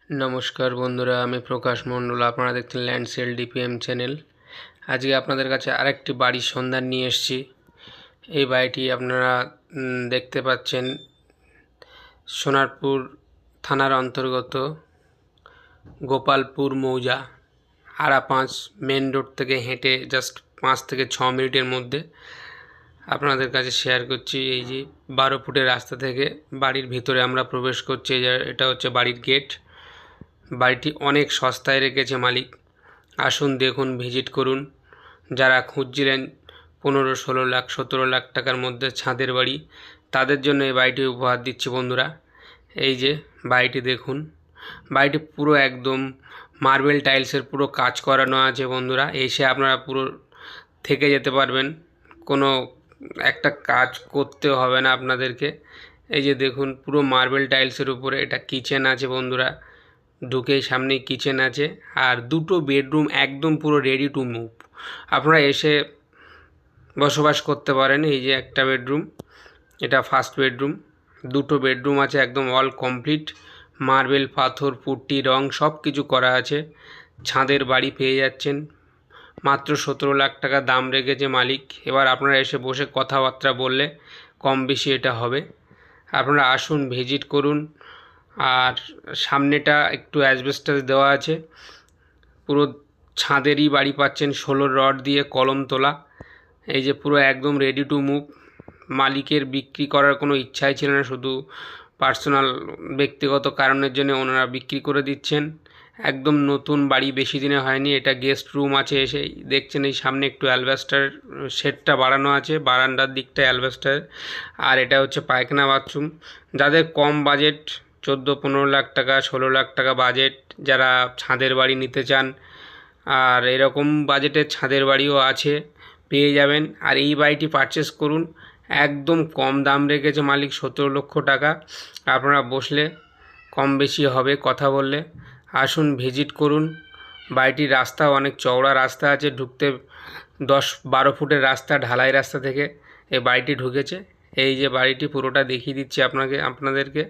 নমস্কার বন্ধুরা, আমি প্রকাশ মণ্ডল। আপনারা দেখছেন ল্যান্ড সেল ডিপিএম চ্যানেল। আজকে আপনাদের কাছে আরেকটি বাড়ির সন্ধান নিয়ে এসেছি। এই বাড়িটি আপনারা দেখতে পাচ্ছেন সোনারপুর থানার অন্তর্গত গোপালপুর মৌজা আড়া-5 মেন রোড থেকে হেঁটে জাস্ট 5 থেকে 6 মিনিটের মধ্যে আপনাদের কাছে শেয়ার করছি। এই যে 12 ফুটের রাস্তা থেকে বাড়ির ভিতরে আমরা প্রবেশ করছি। এটা হচ্ছে বাড়ির গেট। বাড়িটি অনেক সস্তায় রেখেছে মালিক। আসুন দেখুন, ভিজিট করুন। যারা খুঁজছিলেন 15-16 লাখ 17 লাখ টাকার মধ্যে ছাদের বাড়ি, তাদের জন্য এই বাড়িটি উপহার দিচ্ছি বন্ধুরা। এই যে বাড়িটি দেখুন, বাড়িটি পুরো একদম মার্বেল টাইলসের পুরো কাজ করানো আছে বন্ধুরা। এসে আপনারা পুরো থেকে যেতে পারবেন, কোনো একটা কাজ করতে হবে না আপনাদেরকে। এই যে দেখুন, পুরো মার্বেল টাইলসের উপরে এটা কিচেন আছে বন্ধুরা। ঢুকেই সামনেই কিচেন আছে, আর 2টো বেডরুম একদম পুরো রেডি টু মুভ। আপনারা এসে বসবাস করতে পারেন। এই যে একটা বেডরুম, এটা ফার্স্ট বেডরুম। 2টো বেডরুম আছে, একদম অল কমপ্লিট। মার্বেল, পাথর, পুট্টি, রং সব কিছু করা আছে। ছাদের বাড়ি পেয়ে যাচ্ছেন। মাত্র 17 লাখ টাকা দাম রেখেছে মালিক। এবার আপনারা এসে বসে কথাবার্তা বললে কম বেশি এটা হবে। আপনারা আসুন, ভিজিট করুন। আর সামনেটা একটু অ্যাসবেস্টস দেওয়া আছে। পুরো ছাদেরই বাড়ি পাচ্ছেন, 16 রড দিয়ে কলম তোলা। এই যে পুরো একদম রেডি টু মুভ। মালিকের বিক্রি করার কোনো ইচ্ছাই ছিল না, শুধু পার্সোনাল ব্যক্তিগত কারণের জন্য ওনারা বিক্রি করে দিচ্ছেন। একদম নতুন বাড়ি, বেশি দিনে হয়নি। এটা গেস্ট রুম আছে। এসে দেখছেন এই সামনে একটু অ্যালবেস্টার শেডটা বাড়ানো আছে, বারান্দার দিকটা অ্যালবেস্টার। আর এটা হচ্ছে পায়খানা বাথরুম। যাদের কম বাজেট, 14-15 লাখ টাকা 16 লাখ টাকা বাজেট, যারা ছাদের বাড়ি নিতে চান, আর এরকম বাজেটের ছাদের বাড়িও আছে, পেয়ে যাবেন। আর এই বাড়িটি পারচেস করুন, একদম কম দাম রেখেছে মালিক, 17 লক্ষ টাকা। আপনারা বসলে কম বেশি হবে কথা বললে। আসুন, ভিজিট করুন। বাড়িটির রাস্তাও অনেক চওড়া রাস্তা আছে, ঢুকতে 10-12 ফুটের রাস্তা, ঢালাই রাস্তা থেকে এই বাড়িটি ঢুকেছে। এই যে বাড়িটি পুরোটা দেখিয়ে দিচ্ছি আপনাদেরকে।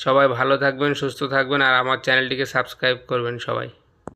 সবাই ভালো থাকবেন, সুস্থ থাকবেন, আর আমার চ্যানেলটিকে সাবস্ক্রাইব করবেন সবাই।